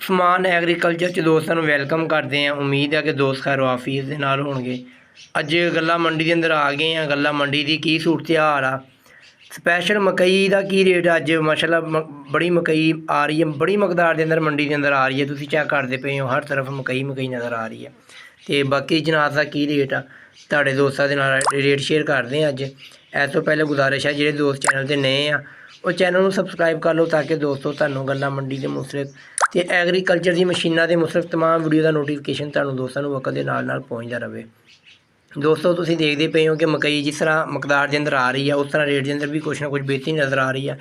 ਸਮਾਨ ਐਗਰੀਕਲਚਰ 'ਚ ਦੋਸਤਾਂ ਨੂੰ ਵੈਲਕਮ ਕਰਦੇ ਹਾਂ। ਉਮੀਦ ਹੈ ਕਿ ਦੋਸਤ ਖੈਰ ਵਾਫੀਅਤ ਦੇ ਨਾਲ ਹੋਣਗੇ। ਅੱਜ ਗੱਲਾਂ ਮੰਡੀ ਦੇ ਅੰਦਰ ਆ ਗਏ ਆ। ਗੱਲਾਂ ਮੰਡੀ ਦੀ ਕੀ ਸੂਰਤ ਹਾਲ ਆ, ਸਪੈਸ਼ਲ ਮਕਈ ਦਾ ਕੀ ਰੇਟ ਅੱਜ ਮਾਸ਼ਾਅੱਲਾ ਬੜੀ ਮਕਈ ਆ ਰਹੀ ਹੈ, ਬੜੀ ਮਕਦਾਰ ਦੇ ਅੰਦਰ ਮੰਡੀ ਦੇ ਅੰਦਰ ਆ ਰਹੀ ਹੈ। ਤੁਸੀਂ ਚੈੱਕ ਕਰਦੇ ਪਏ ਹੋ, ਹਰ ਤਰਫ ਮਕਈ ਨਜ਼ਰ ਆ ਰਹੀ ਹੈ। ਅਤੇ ਬਾਕੀ ਜਨਾਬ ਦਾ ਕੀ ਰੇਟ ਆ ਤੁਹਾਡੇ ਦੋਸਤਾਂ ਦੇ ਨਾਲ ਰੇਟ ਸ਼ੇਅਰ ਕਰਦੇ ਹਾਂ ਅੱਜ। ਇਸ ਤੋਂ ਪਹਿਲੇ ਗੁਜ਼ਾਰਿਸ਼ ਹੈ ਜਿਹੜੇ ਦੋਸਤ ਚੈਨਲ 'ਤੇ ਨਏ ਆ ਉਹ ਚੈਨਲ ਨੂੰ ਸਬਸਕ੍ਰਾਈਬ ਕਰ ਲਓ ਤਾਂ ਕਿ ਦੋਸਤੋ ਤੁਹਾਨੂੰ ਗੱਲਾਂ ਮੰਡੀ ਦੇ ਮੁਸਤਲਿਫ ਅਤੇ ਐਗਰੀਕਲਚਰ ਦੀ ਮਸ਼ੀਨਾਂ ਦੇ ਮੁਸਤਲਿਫ ਤਮਾਮ ਵੀਡੀਓ ਦਾ ਨੋਟੀਫਿਕੇਸ਼ਨ ਤੁਹਾਨੂੰ ਦੋਸਤਾਂ ਨੂੰ ਵਕਤ ਦੇ ਨਾਲ ਪਹੁੰਚਦਾ ਰਹੇ। ਦੋਸਤੋ ਤੁਸੀਂ ਦੇਖਦੇ ਪਏ ਹੋ ਕਿ ਮਕਈ ਜਿਸ ਤਰ੍ਹਾਂ ਮਕਦਾਰ ਦੇ ਅੰਦਰ ਆ ਰਹੀ ਹੈ ਉਸ ਤਰ੍ਹਾਂ ਰੇਟ ਦੇ ਅੰਦਰ ਵੀ ਕੁਛ ਨਾ ਕੁਛ ਬਿਹਤਰੀ ਨਜ਼ਰ ਆ ਰਹੀ ਹੈ।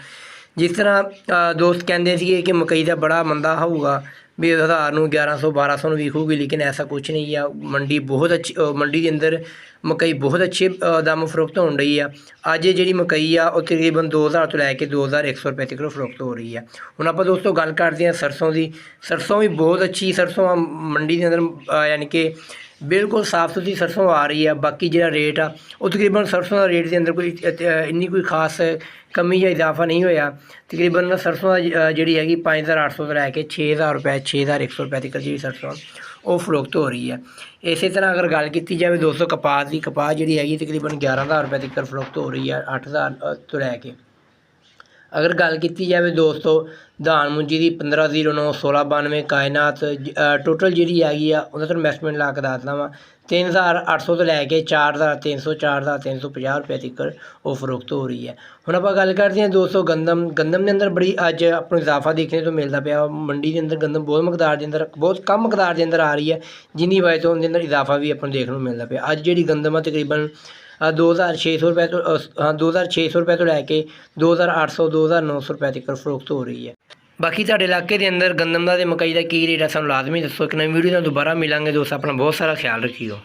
ਜਿਸ ਤਰ੍ਹਾਂ ਦੋਸਤ ਕਹਿੰਦੇ ਸੀਗੇ ਕਿ ਮਕਈ ਦਾ ਬੜਾ ਮੰਦਾ ਹੋਊਗਾ ਵੀ 1000 ਨੂੰ 1100-1200 ਨੂੰ ਵਿਕੂਗੀ, ਲੇਕਿਨ ਐਸਾ ਕੁਛ ਨਹੀਂ ਆ। ਮੰਡੀ ਬਹੁਤ ਅੱਛੀ, ਮੰਡੀ ਦੇ ਅੰਦਰ ਮਕਈ ਬਹੁਤ ਅੱਛੇ ਦਮ ਫਰੋਖਤ ਹੋਣ ਰਹੀ ਆ। ਅੱਜ ਜਿਹੜੀ ਮਕਈ ਆ ਉਹ ਤਕਰੀਬਨ 2000 ਤੋਂ ਲੈ ਕੇ 2100 ਰੁਪਏ ਤੱਕ ਫਰੋਖਤ ਹੋ ਰਹੀ ਆ। ਹੁਣ ਆਪਾਂ ਦੋਸਤੋ ਗੱਲ ਕਰਦੇ ਹਾਂ ਸਰਸੋਂ ਦੀ। ਸਰਸੋਂ ਵੀ ਬਹੁਤ ਅੱਛੀ ਸਰਸੋਂ ਆ ਮੰਡੀ ਦੇ ਅੰਦਰ, ਯਾਨੀ ਕਿ ਬਿਲਕੁਲ ਸਾਫ ਸੁਥਰੀ ਸਰਸੋਂ ਆ ਰਹੀ ਆ। ਬਾਕੀ ਜਿਹੜਾ ਰੇਟ ਆ ਉਹ ਤਕਰੀਬਨ ਸਰਸੋਂ ਦਾ ਰੇਟ ਦੇ ਅੰਦਰ ਕੋਈ ਇੰਨੀ ਕੋਈ ਖਾਸ ਕਮੀ ਜਾਂ ਇਜ਼ਾਫਾ ਨਹੀਂ ਹੋਇਆ। ਤਕਰੀਬਨ ਸਰਸੋਂ ਦਾ ਜਿਹੜੀ ਹੈਗੀ 5800 ਤੋਂ ਲੈ ਕੇ 6000 ਰੁਪਏ 6100 ਰੁਪਏ ਤੱਕ ਜਿਹੜੀ ਸਰਸੋਂ ਉਹ ਫਰੋਖਤ ਹੋ ਰਹੀ ਹੈ। ਇਸੇ ਤਰ੍ਹਾਂ ਅਗਰ ਗੱਲ ਕੀਤੀ ਜਾਵੇ ਦੋਸਤੋ ਕਪਾਹ ਦੀ, ਕਪਾਹ ਜਿਹੜੀ ਹੈਗੀ ਤਕਰੀਬਨ 11000 ਰੁਪਏ ਤੱਕ ਫਰੋਖਤ ਹੋ ਰਹੀ ਹੈ 8000 ਤੋਂ ਲੈ ਕੇ। ਅਗਰ ਗੱਲ ਕੀਤੀ ਜਾਵੇ ਦੋਸਤੋ ਧਾਨ ਮੁੰਜੀ ਦੀ 1509 1692 ਕਾਇਨਾਤ ਟੋਟਲ ਜਿਹੜੀ ਹੈਗੀ ਆ ਉਹਦਾ ਤੁਹਾਨੂੰ ਇਨਵੈਸਟਮੈਂਟ ਲਾ ਕੇ ਦੱਸਦਾ ਵਾ 3800 ਤੋਂ ਲੈ ਕੇ 4300 4350 ਰੁਪਏ ਤੱਕ ਉਹ ਫਰੋਖਤ ਹੋ ਰਹੀ ਹੈ। ਹੁਣ ਆਪਾਂ ਗੱਲ ਕਰਦੇ ਹਾਂ ਦੋਸਤੋ ਗੰਦਮ ਦੇ ਅੰਦਰ ਬੜੀ ਅੱਜ ਆਪਾਂ ਨੂੰ ਇਜ਼ਾਫਾ ਦੇਖਣ ਤੋਂ ਮਿਲਦਾ ਪਿਆ। ਮੰਡੀ ਦੇ ਅੰਦਰ ਗੰਦਮ ਬਹੁਤ ਮਕਦਾਰ ਦੇ ਅੰਦਰ, ਬਹੁਤ ਕਮ ਮਕਦਾਰ ਦੇ ਅੰਦਰ ਆ ਰਹੀ ਹੈ, ਜਿੰਨੀ ਵਜ੍ਹਾ ਤੋਂ ਉਹਦੇ ਅੰਦਰ ਇਜ਼ਾਫਾ ਵੀ ਆਪਾਂ ਨੂੰ ਦੇਖਣ ਨੂੰ ਮਿਲਦਾ ਪਿਆ। ਅੱਜ ਜਿਹੜੀ ਗੰਦਮ ਆ ਤਕਰੀਬਨ 2600 ਰੁਪਏ ਤੋਂ 2600 ਰੁਪਏ ਤੋਂ ਲੈ ਕੇ 2800 2900 ਰੁਪਏ ਤੱਕ ਫਰੋਖਤ ਹੋ ਰਹੀ ਹੈ। ਬਾਕੀ ਤੁਹਾਡੇ ਇਲਾਕੇ ਦੇ ਅੰਦਰ ਗੰਦਮ ਦਾ ਅਤੇ ਮਕਈ ਦਾ ਕੀ ਰੇਟ ਹੈ ਸਾਨੂੰ ਲਾਜ਼ਮੀ ਦੱਸੋ। ਇੱਕ ਨਵੀਂ ਵੀਡੀਓ ਨਾਲ ਦੁਬਾਰਾ ਮਿਲਾਂਗੇ ਦੋਸਤ, ਆਪਣਾ ਬਹੁਤ ਸਾਰਾ ਖਿਆਲ ਰੱਖਿਓ।